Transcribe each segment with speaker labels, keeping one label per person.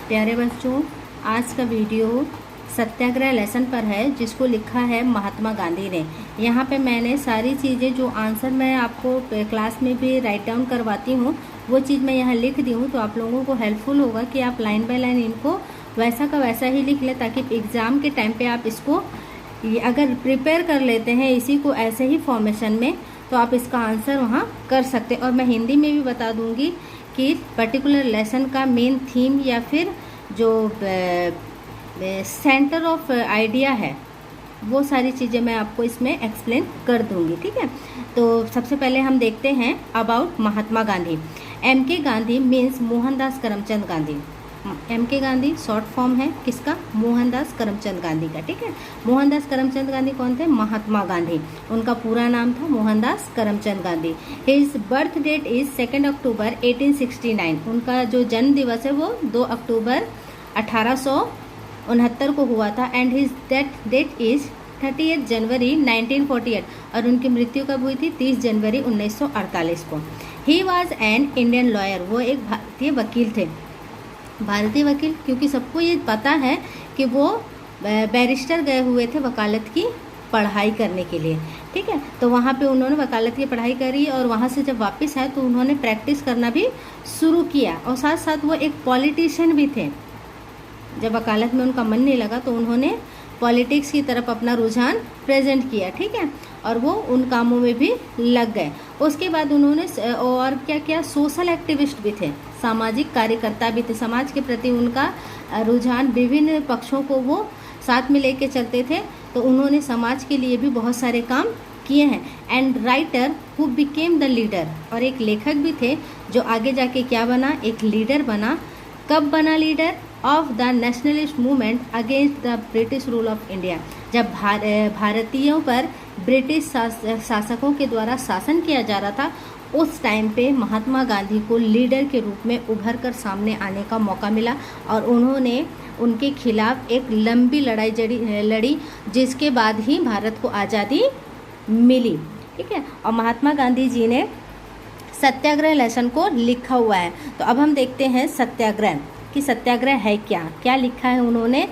Speaker 1: प्यारे बच्चों, आज का वीडियो सत्याग्रह लेसन पर है जिसको लिखा है महात्मा गांधी ने। यहाँ पे मैंने सारी चीज़ें जो आंसर मैं आपको क्लास में भी राइट डाउन करवाती हूँ वो चीज़ मैं यहाँ लिख दी हूँ, तो आप लोगों को हेल्पफुल होगा कि आप लाइन बाय लाइन इनको वैसा का वैसा ही लिख लें, ताकि एग्ज़ाम के टाइम पे आप इसको अगर प्रिपेयर कर लेते हैं इसी को ऐसे ही फॉर्मेशन में, तो आप इसका आंसर वहाँ कर सकते हैं। और मैं हिंदी में भी बता दूँगी कि पर्टिकुलर लेसन का मेन थीम या फिर जो सेंटर ऑफ आइडिया है वो सारी चीज़ें मैं आपको इसमें एक्सप्लेन कर दूंगी, ठीक है। तो सबसे पहले हम देखते हैं अबाउट महात्मा गांधी। एम के गांधी मीन्स मोहनदास करमचंद गांधी। एम के गांधी शॉर्ट फॉर्म है किसका? मोहनदास करमचंद गांधी का, ठीक है। मोहनदास करमचंद गांधी कौन थे? महात्मा गांधी। उनका पूरा नाम था Mohandas Karamchand Gandhi. His birth date is 2 October 1869। उनका जो जन्म दिवस है वो 2 अक्टूबर 1869 को हुआ था। एंड हिज डेट इज 30 जनवरी 1948। और उनकी मृत्यु कब हुई थी? 30 जनवरी 1948 को। He was an Indian lawyer. वो एक भारतीय वकील थे। भारतीय वकील क्योंकि सबको ये पता है कि वो बैरिस्टर गए हुए थे वकालत की पढ़ाई करने के लिए, ठीक है। तो वहाँ पे उन्होंने वकालत की पढ़ाई करी और वहाँ से जब वापस आए तो उन्होंने प्रैक्टिस करना भी शुरू किया, और साथ साथ वो एक पॉलिटिशियन भी थे। जब वकालत में उनका मन नहीं लगा तो उन्होंने पॉलिटिक्स की तरफ अपना रुझान प्रेजेंट किया, ठीक है, और वो उन कामों में भी लग गए। उसके बाद उन्होंने और क्या किया? सोशल एक्टिविस्ट भी थे, सामाजिक कार्यकर्ता भी थे। समाज के प्रति उनका रुझान, विभिन्न पक्षों को वो साथ में लेके चलते थे, तो उन्होंने समाज के लिए भी बहुत सारे काम किए हैं। And writer who became the leader. और एक लेखक भी थे जो आगे जाके क्या बना? एक लीडर बना। कब बना leader? Of the nationalist movement against the British rule of India. जब भारतीयों पर ब्रिटिश शासकों के द्वारा शासन किया जा रहा था, उस टाइम पे महात्मा गांधी को लीडर के रूप में उभर कर सामने आने का मौका मिला, और उन्होंने उनके खिलाफ एक लंबी लड़ाई लड़ी, जिसके बाद ही भारत को आज़ादी मिली, ठीक है। और महात्मा गांधी जी ने सत्याग्रह लेसन को लिखा हुआ है। तो अब हम देखते हैं सत्याग्रह कि सत्याग्रह है क्या। क्या लिखा है उन्होंने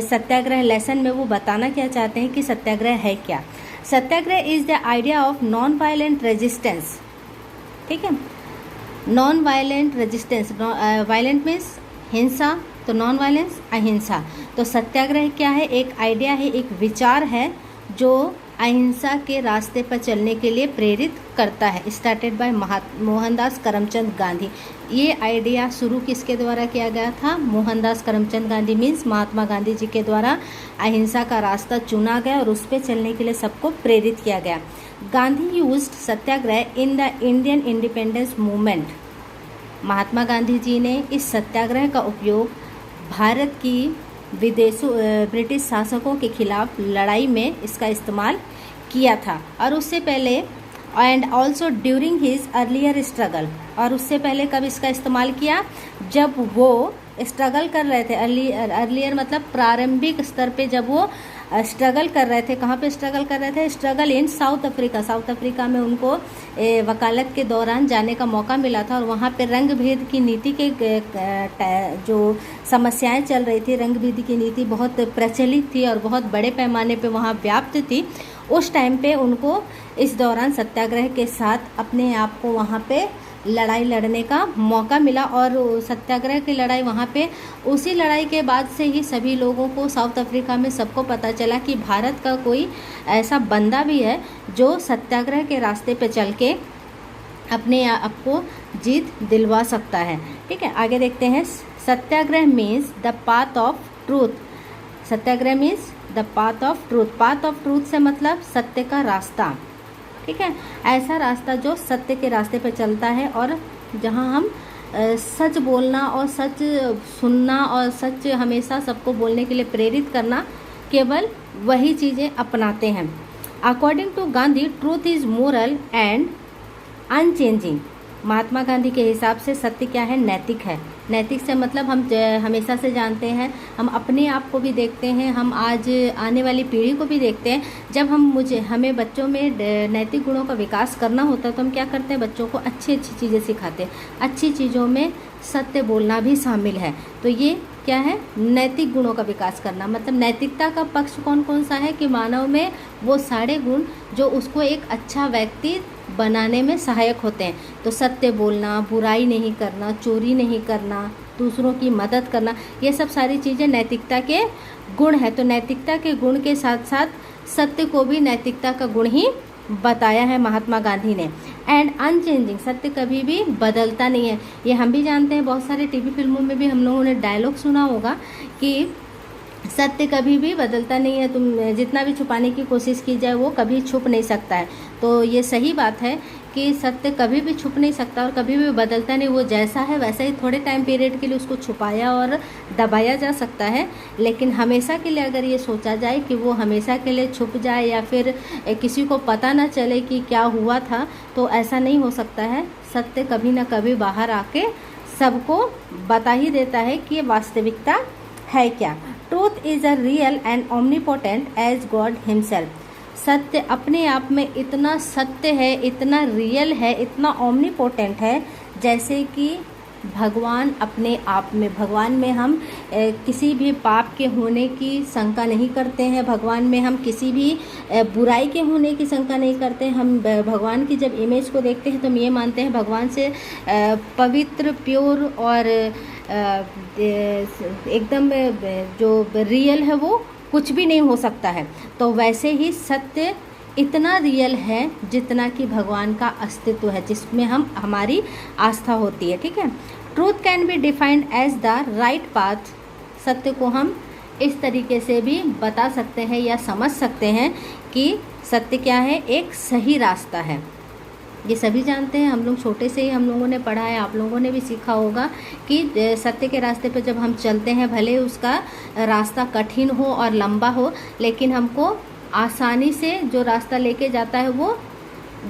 Speaker 1: सत्याग्रह लेसन में? वो बताना क्या चाहते हैं कि सत्याग्रह है क्या। Satyagraha is the idea of non violent resistance, ठीक है। Non violent resistance, violent means हिंसा, तो नॉन वायलेंस अहिंसा। तो सत्याग्रह क्या है? एक आइडिया है, एक विचार है जो अहिंसा के रास्ते पर चलने के लिए प्रेरित करता है। Started by Mohandas Karamchand Gandhi. ये आइडिया शुरू किसके द्वारा किया गया था? मोहनदास करमचंद गांधी मीन्स महात्मा गांधी जी के द्वारा अहिंसा का रास्ता चुना गया और उस पर चलने के लिए सबको प्रेरित किया गया। Gandhi used satyagraha in the Indian independence movement. Mahatma Gandhi ji ने इस सत्याग्रह का उपयोग भारत की ब्रिटिश शासकों के खिलाफ लड़ाई में इसका इस्तेमाल किया था। और उससे पहले and also during his earlier struggle. और उससे पहले कब इसका इस्तेमाल किया? जब वो स्ट्रगल कर रहे थे। अर्लियर मतलब प्रारंभिक स्तर पे जब वो स्ट्रगल कर रहे थे। कहाँ पे स्ट्रगल कर रहे थे? Struggle in south Africa. South Africa में उनको वकालत के दौरान जाने का मौका मिला था, और वहाँ पे रंग भेद की नीति के जो समस्याएं चल रही थी, रंग भेद की नीति बहुत प्रचलित थी और बहुत बड़े पैमाने पे वहाँ व्याप्त थी। उस टाइम पे उनको इस दौरान सत्याग्रह के साथ अपने आप को वहाँ पे लड़ाई लड़ने का मौका मिला, और सत्याग्रह की लड़ाई वहाँ पे, उसी लड़ाई के बाद से ही सभी लोगों को साउथ अफ्रीका में सबको पता चला कि भारत का कोई ऐसा बंदा भी है जो सत्याग्रह के रास्ते पे चल के अपने आप को जीत दिलवा सकता है, ठीक है। आगे देखते हैं। Satyagraha means the path of truth. Satyagraha means the path of truth. Path of truth से मतलब सत्य का रास्ता, ठीक है। ऐसा रास्ता जो सत्य के रास्ते पे चलता है, और जहां हम सच बोलना और सच सुनना और सच हमेशा सबको बोलने के लिए प्रेरित करना, केवल वही चीज़ें अपनाते हैं। According to Gandhi truth is moral and unchanging. Mahatma Gandhi के हिसाब से सत्य क्या है? नैतिक है। नैतिक से मतलब हम हमेशा से जानते हैं, हम अपने आप को भी देखते हैं, हम आज आने वाली पीढ़ी को भी देखते हैं। जब हमें बच्चों में नैतिक गुणों का विकास करना होता है तो हम क्या करते हैं? बच्चों को अच्छी अच्छी चीज़ें सिखाते हैं, अच्छी चीज़ों में सत्य बोलना भी शामिल है। तो ये क्या है, नैतिक गुणों का विकास करना। मतलब नैतिकता का पक्ष कौन कौन सा है कि मानव में वो सारे गुण जो उसको एक अच्छा व्यक्ति बनाने में सहायक होते हैं। तो सत्य बोलना, बुराई नहीं करना, चोरी नहीं करना, दूसरों की मदद करना, ये सब सारी चीज़ें नैतिकता के गुण है। तो नैतिकता के गुण के साथ साथ सत्य को भी नैतिकता का गुण ही बताया है महात्मा गांधी ने। एंड अनचेंजिंग, सत्य कभी भी बदलता नहीं है। ये हम भी जानते हैं, बहुत सारे टीवी फिल्मों में भी हम लोगों ने डायलॉग सुना होगा कि सत्य कभी भी बदलता नहीं है, तुम जितना भी छुपाने की कोशिश की जाए वो कभी छुप नहीं सकता है। तो ये सही बात है कि सत्य कभी भी छुप नहीं सकता और कभी भी बदलता नहीं। वो जैसा है वैसा ही थोड़े टाइम पीरियड के लिए उसको छुपाया और दबाया जा सकता है, लेकिन हमेशा के लिए अगर ये सोचा जाए कि वो हमेशा के लिए छुप जाए या फिर किसी को पता ना चले कि क्या हुआ था, तो ऐसा नहीं हो सकता है। सत्य कभी ना कभी बाहर आके सबको बता ही देता है कि वास्तविकता है क्या। Truth is a real and omnipotent as god himself. सत्य अपने आप में इतना सत्य है, इतना रियल है, इतना ओमनीपोटेंट है, जैसे कि भगवान अपने आप में। भगवान में हम किसी भी पाप के होने की शंका नहीं करते हैं, भगवान में हम किसी भी बुराई के होने की शंका नहीं करते हैं। हम भगवान की जब इमेज को देखते हैं तो हम ये मानते हैं भगवान से पवित्र, प्योर और एकदम जो रियल है वो कुछ भी नहीं हो सकता है। तो वैसे ही सत्य इतना रियल है जितना कि भगवान का अस्तित्व है, जिसमें हमारी आस्था होती है। ठीक है। Truth can be defined as the right path. सत्य को हम इस तरीके से भी बता सकते हैं या समझ सकते हैं कि सत्य क्या है, एक सही रास्ता है। ये सभी जानते हैं, हम लोग छोटे से ही हम लोगों ने पढ़ा है, आप लोगों ने भी सीखा होगा कि सत्य के रास्ते पर जब हम चलते हैं, भले उसका रास्ता कठिन हो और लंबा हो, लेकिन हमको आसानी से जो रास्ता लेके जाता है वो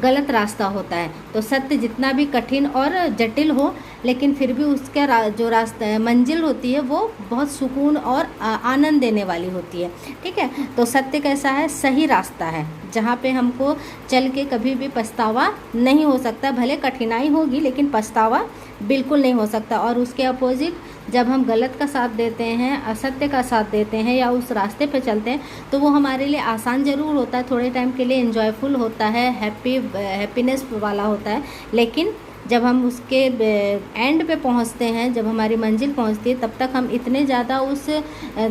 Speaker 1: गलत रास्ता होता है। तो सत्य जितना भी कठिन और जटिल हो, लेकिन फिर भी उसका जो रास्ता मंजिल होती है वो बहुत सुकून और आनंद देने वाली होती है। ठीक है। तो सत्य कैसा है, सही रास्ता है, जहाँ पे हमको चल के कभी भी पछतावा नहीं हो सकता। भले कठिनाई होगी लेकिन पछतावा बिल्कुल नहीं हो सकता। और उसके अपोजिट जब हम गलत का साथ देते हैं, असत्य का साथ देते हैं या उस रास्ते पे चलते हैं, तो वो हमारे लिए आसान ज़रूर होता है, थोड़े टाइम के लिए एंजॉयफुल होता है, हैप्पीनेस वाला होता है, लेकिन जब हम उसके एंड पे पहुंचते हैं, जब हमारी मंजिल पहुंचती है, तब तक हम इतने ज़्यादा उस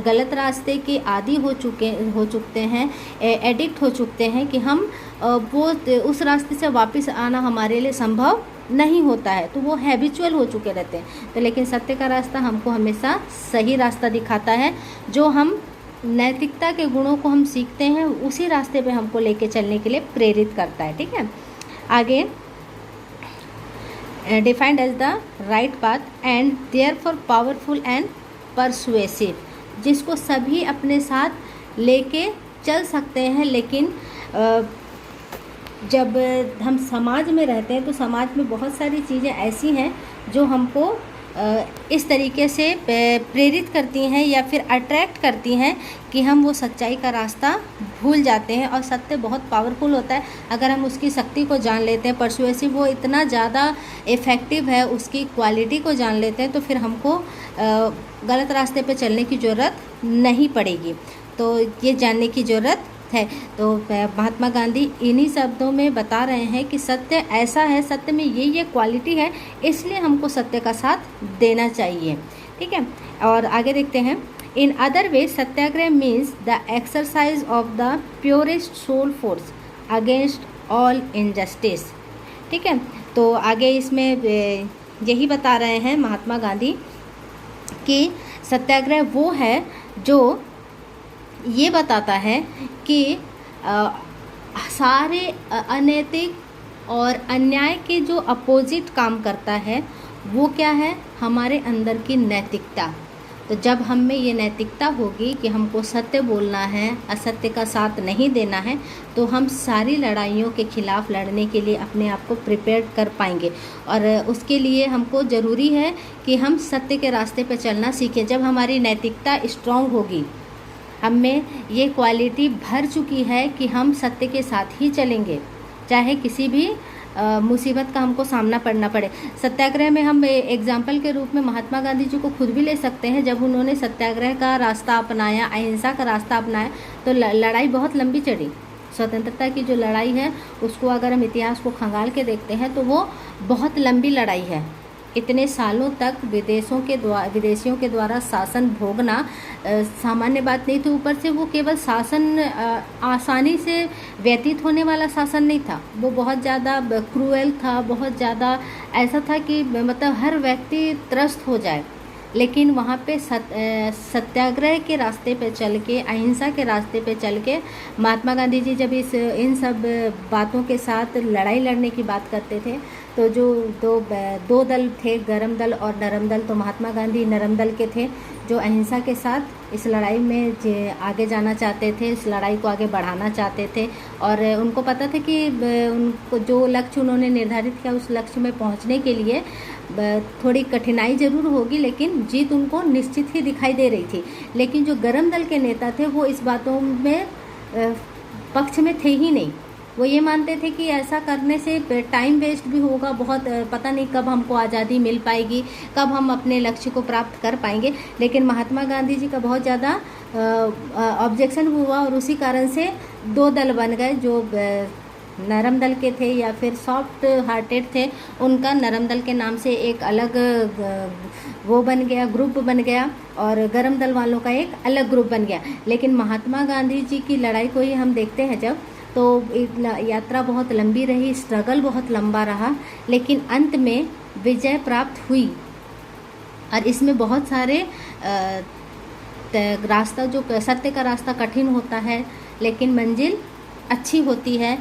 Speaker 1: गलत रास्ते के आदी हो चुकते हैं, एडिक्ट हो चुकते हैं कि हम वो उस रास्ते से वापस आना हमारे लिए संभव नहीं होता है। तो वो हैबिचुअल हो चुके रहते हैं। तो लेकिन सत्य का रास्ता हमको हमेशा सही रास्ता दिखाता है, जो हम नैतिकता के गुणों को हम सीखते हैं, उसी रास्ते पे हमको लेके चलने के लिए प्रेरित करता है। ठीक है। आगे defined as the right path and therefore powerful and persuasive, जिसको सभी अपने साथ लेके चल सकते हैं। लेकिन जब हम समाज में रहते हैं तो समाज में बहुत सारी चीज़ें ऐसी हैं जो हमको इस तरीके से प्रेरित करती हैं या फिर अट्रैक्ट करती हैं कि हम वो सच्चाई का रास्ता भूल जाते हैं। और सत्य बहुत पावरफुल होता है अगर हम उसकी शक्ति को जान लेते हैं। परसुएसिव वो इतना ज़्यादा इफ़ेक्टिव है, उसकी क्वालिटी को जान लेते हैं, तो फिर हमको गलत रास्ते पे चलने की ज़रूरत नहीं पड़ेगी। तो ये जानने की ज़रूरत है। तो महात्मा गांधी इन्हीं शब्दों में बता रहे हैं कि सत्य ऐसा है, सत्य में ये क्वालिटी है, इसलिए हमको सत्य का साथ देना चाहिए। ठीक है। और आगे देखते हैं। In other way satyagraha means the exercise of the purest soul force against all injustice. ठीक है। तो आगे इसमें यही बता रहे हैं महात्मा गांधी कि सत्याग्रह वो है जो ये बताता है कि सारे अनैतिक और अन्याय के जो अपोजिट काम करता है वो क्या है, हमारे अंदर की नैतिकता। तो जब हम में ये नैतिकता होगी कि हमको सत्य बोलना है, असत्य का साथ नहीं देना है, तो हम सारी लड़ाइयों के खिलाफ लड़ने के लिए अपने आप को प्रिपेयर कर पाएंगे। और उसके लिए हमको ज़रूरी है कि हम सत्य के रास्ते पर चलना सीखें। जब हमारी नैतिकता स्ट्रांग होगी, हम में ये क्वालिटी भर चुकी है कि हम सत्य के साथ ही चलेंगे, चाहे किसी भी मुसीबत का हमको सामना करना पड़े। सत्याग्रह में हम एग्जाम्पल के रूप में महात्मा गांधी जी को खुद भी ले सकते हैं। जब उन्होंने सत्याग्रह का रास्ता अपनाया, अहिंसा का रास्ता अपनाया, तो लड़ाई बहुत लंबी चली। स्वतंत्रता की जो लड़ाई है उसको अगर हम इतिहास को खंगाल के देखते हैं तो वो बहुत लंबी लड़ाई है। इतने सालों तक विदेशियों के द्वारा शासन भोगना सामान्य बात नहीं थी। ऊपर से वो केवल शासन आसानी से व्यतीत होने वाला शासन नहीं था, वो बहुत ज़्यादा क्रूएल था, बहुत ज़्यादा ऐसा था कि मतलब हर व्यक्ति त्रस्त हो जाए। लेकिन वहाँ पे सत्याग्रह के रास्ते पे चल के, अहिंसा के रास्ते पे चल के महात्मा गांधी जी जब इन सब बातों के साथ लड़ाई लड़ने की बात करते थे, तो जो दो दल थे, गरम दल और नरम दल, तो महात्मा गांधी नरम दल के थे, जो अहिंसा के साथ इस लड़ाई में आगे जाना चाहते थे, इस लड़ाई को आगे बढ़ाना चाहते थे। और उनको पता था कि उनको जो लक्ष्य उन्होंने निर्धारित किया, उस लक्ष्य में पहुंचने के लिए थोड़ी कठिनाई ज़रूर होगी, लेकिन जीत उनको निश्चित ही दिखाई दे रही थी। लेकिन जो गरम दल के नेता थे वो इस बातों में पक्ष में थे ही नहीं। वो ये मानते थे कि ऐसा करने से टाइम वेस्ट भी होगा, बहुत पता नहीं कब हमको आज़ादी मिल पाएगी, कब हम अपने लक्ष्य को प्राप्त कर पाएंगे। लेकिन महात्मा गांधी जी का बहुत ज़्यादा ऑब्जेक्शन हुआ और उसी कारण से दो दल बन गए। जो नरम दल के थे या फिर सॉफ्ट हार्टेड थे, उनका नरम दल के नाम से एक अलग वो बन गया, ग्रुप बन गया, और गरम दल वालों का एक अलग ग्रुप बन गया। लेकिन महात्मा गांधी जी की लड़ाई को ही हम देखते हैं जब, तो यात्रा बहुत लंबी रही, स्ट्रगल बहुत लंबा रहा, लेकिन अंत में विजय प्राप्त हुई। और इसमें बहुत सारे रास्ता, जो सत्य का रास्ता कठिन होता है लेकिन मंजिल अच्छी होती है,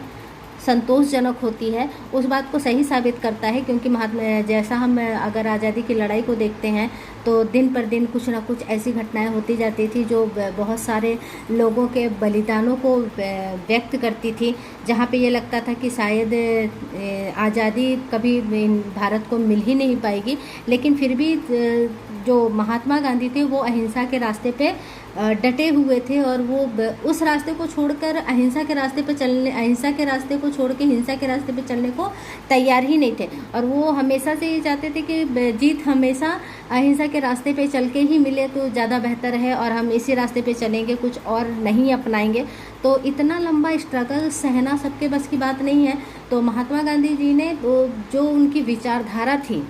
Speaker 1: संतोषजनक होती है, उस बात को सही साबित करता है। क्योंकि जैसा हम अगर आज़ादी की लड़ाई को देखते हैं तो दिन पर दिन कुछ ना कुछ ऐसी घटनाएं होती जाती थी जो बहुत सारे लोगों के बलिदानों को व्यक्त करती थी, जहाँ पे ये लगता था कि शायद आज़ादी कभी भारत को मिल ही नहीं पाएगी। लेकिन फिर भी जो महात्मा गांधी थे वो अहिंसा के रास्ते पे डटे हुए थे, और वो उस रास्ते को छोड़कर अहिंसा के रास्ते को छोड़ के हिंसा के रास्ते पे चलने को तैयार ही नहीं थे। और वो हमेशा से ये चाहते थे कि जीत हमेशा अहिंसा के रास्ते पे चल के ही मिले तो ज़्यादा बेहतर है, और हम इसी रास्ते पे चलेंगे, कुछ और नहीं अपनाएंगे। तो इतना लंबा स्ट्रगल सहना सबके बस की बात नहीं है। तो महात्मा गांधी जी ने जो उनकी विचारधारा थी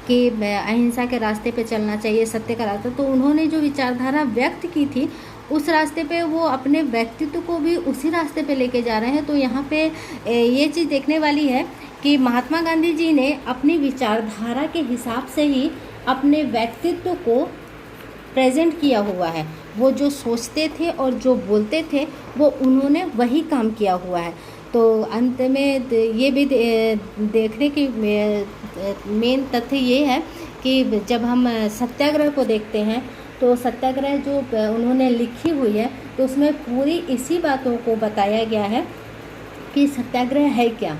Speaker 1: कि अहिंसा के रास्ते पे चलना चाहिए, सत्य का रास्ता, तो उन्होंने जो विचारधारा व्यक्त की थी उस रास्ते पे वो अपने व्यक्तित्व को भी उसी रास्ते पे लेके जा रहे हैं। तो यहाँ पे ये चीज़ देखने वाली है कि महात्मा गांधी जी ने अपनी विचारधारा के हिसाब से ही अपने व्यक्तित्व को प्रेजेंट किया हुआ है। वो जो सोचते थे और जो बोलते थे वो उन्होंने वही काम किया हुआ है। तो अंत में ये भी देखने की मेन तथ्य ये है कि जब हम सत्याग्रह को देखते हैं तो सत्याग्रह जो उन्होंने लिखी हुई है तो उसमें पूरी इसी बातों को बताया गया है कि सत्याग्रह है क्या।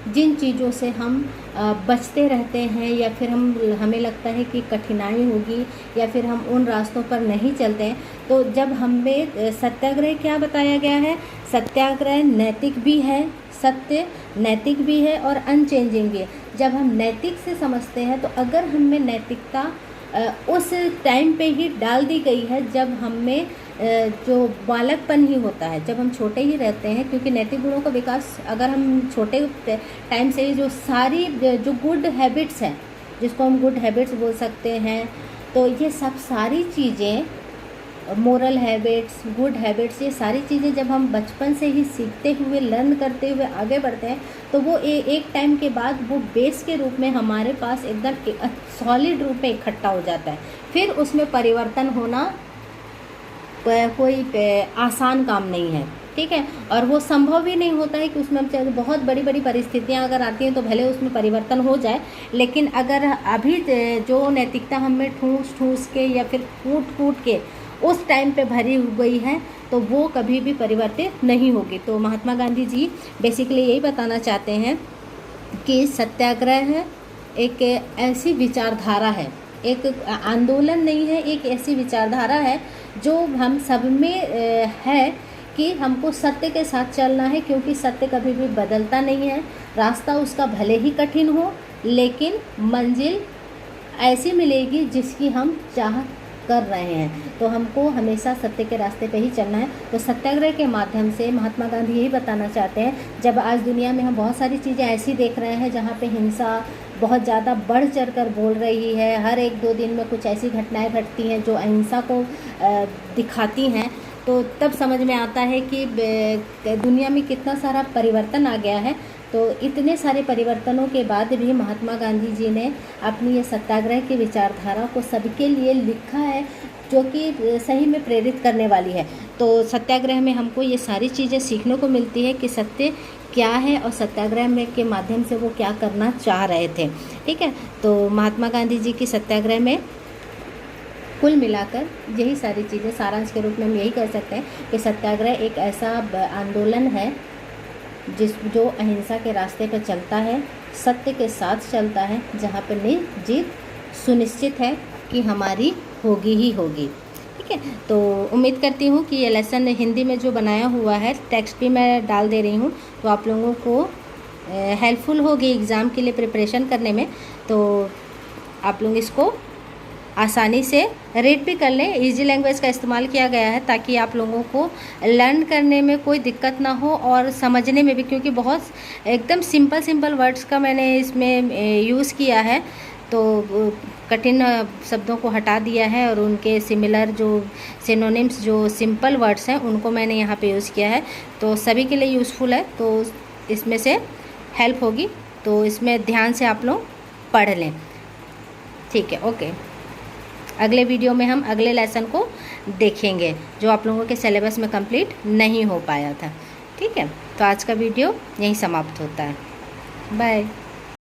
Speaker 1: जिन चीज़ों से हम बचते रहते हैं या फिर हमें लगता है कि कठिनाई होगी या फिर हम उन रास्तों पर नहीं चलते हैं, तो जब हमें सत्याग्रह क्या बताया गया है, सत्याग्रह नैतिक भी है, सत्य नैतिक भी है और अनचेंजिंग भी है। जब हम नैतिक से समझते हैं तो अगर हमें नैतिकता उस टाइम पे ही डाल दी गई है जब हमें जो बालकपन ही होता है, जब हम छोटे ही रहते हैं, क्योंकि नैतिक गुणों का विकास अगर हम छोटे टाइम से ही जो सारी जो गुड हैबिट्स हैं, जिसको हम गुड हैबिट्स बोल सकते हैं, तो ये सब सारी चीज़ें, मोरल हैबिट्स, गुड हैबिट्स, ये सारी चीज़ें जब हम बचपन से ही सीखते हुए, लर्न करते हुए आगे बढ़ते हैं तो वो एक टाइम के बाद वो बेस के रूप में हमारे पास एकदम सॉलिड रूप में इकट्ठा हो जाता है। फिर उसमें परिवर्तन होना कोई आसान काम नहीं है, ठीक है, और वो संभव भी नहीं होता है कि उसमें हम बहुत बड़ी बड़ी परिस्थितियां अगर आती हैं तो भले उसमें परिवर्तन हो जाए, लेकिन अगर अभी जो नैतिकता हमें ठूस के या फिर कूट के उस टाइम पे भरी गई है तो वो कभी भी परिवर्तित नहीं होगी। तो महात्मा गांधी जी बेसिकली यही बताना चाहते हैं कि सत्याग्रह एक ऐसी विचारधारा है, एक आंदोलन नहीं है, एक ऐसी विचारधारा है जो हम सब में है कि हमको सत्य के साथ चलना है, क्योंकि सत्य कभी भी बदलता नहीं है। रास्ता उसका भले ही कठिन हो, लेकिन मंजिल ऐसी मिलेगी जिसकी हम चाह कर रहे हैं। तो हमको हमेशा सत्य के रास्ते पे ही चलना है। तो सत्याग्रह के माध्यम से महात्मा गांधी यही बताना चाहते हैं, जब आज दुनिया में हम बहुत सारी चीज़ें ऐसी देख रहे हैं जहाँ पे हिंसा बहुत ज़्यादा बढ़ चढ़ कर बोल रही है, हर 1-2 दिन में कुछ ऐसी घटनाएं घटती हैं जो अहिंसा को दिखाती हैं, तो तब समझ में आता है कि दुनिया में कितना सारा परिवर्तन आ गया है। तो इतने सारे परिवर्तनों के बाद भी महात्मा गांधी जी ने अपनी ये सत्याग्रह की विचारधारा को सबके लिए लिखा है, जो कि सही में प्रेरित करने वाली है। तो सत्याग्रह में हमको ये सारी चीज़ें सीखने को मिलती है कि सत्य क्या है और सत्याग्रह में के माध्यम से वो क्या करना चाह रहे थे। ठीक है, तो महात्मा गांधी जी की सत्याग्रह में कुल मिलाकर यही सारी चीज़ें, सारांश के रूप में हम यही कह सकते हैं कि सत्याग्रह एक ऐसा आंदोलन है जो अहिंसा के रास्ते पर चलता है, सत्य के साथ चलता है, जहाँ पर जीत सुनिश्चित है कि हमारी होगी ही होगी। ठीक है, तो उम्मीद करती हूँ कि ये लेसन हिंदी में जो बनाया हुआ है, टेक्स्ट भी मैं डाल दे रही हूँ, तो आप लोगों को हेल्पफुल होगी एग्ज़ाम के लिए प्रिपरेशन करने में। तो आप लोग इसको आसानी से रीड भी कर लें। इजी लैंग्वेज का इस्तेमाल किया गया है ताकि आप लोगों को लर्न करने में कोई दिक्कत ना हो और समझने में भी, क्योंकि बहुत एकदम सिंपल वर्ड्स का मैंने इसमें यूज़ किया है, तो कठिन शब्दों को हटा दिया है और उनके सिमिलर जो सिनोनिम्स, जो सिंपल वर्ड्स हैं, उनको मैंने यहाँ पे यूज़ किया है। तो सभी के लिए यूज़फुल है, तो इसमें से हेल्प होगी, तो इसमें ध्यान से आप लोग पढ़ लें। ठीक है, ओके। अगले वीडियो में हम अगले लेसन को देखेंगे जो आप लोगों के सिलेबस में कंप्लीट नहीं हो पाया था। ठीक है, तो आज का वीडियो यहीं समाप्त होता है। बाय।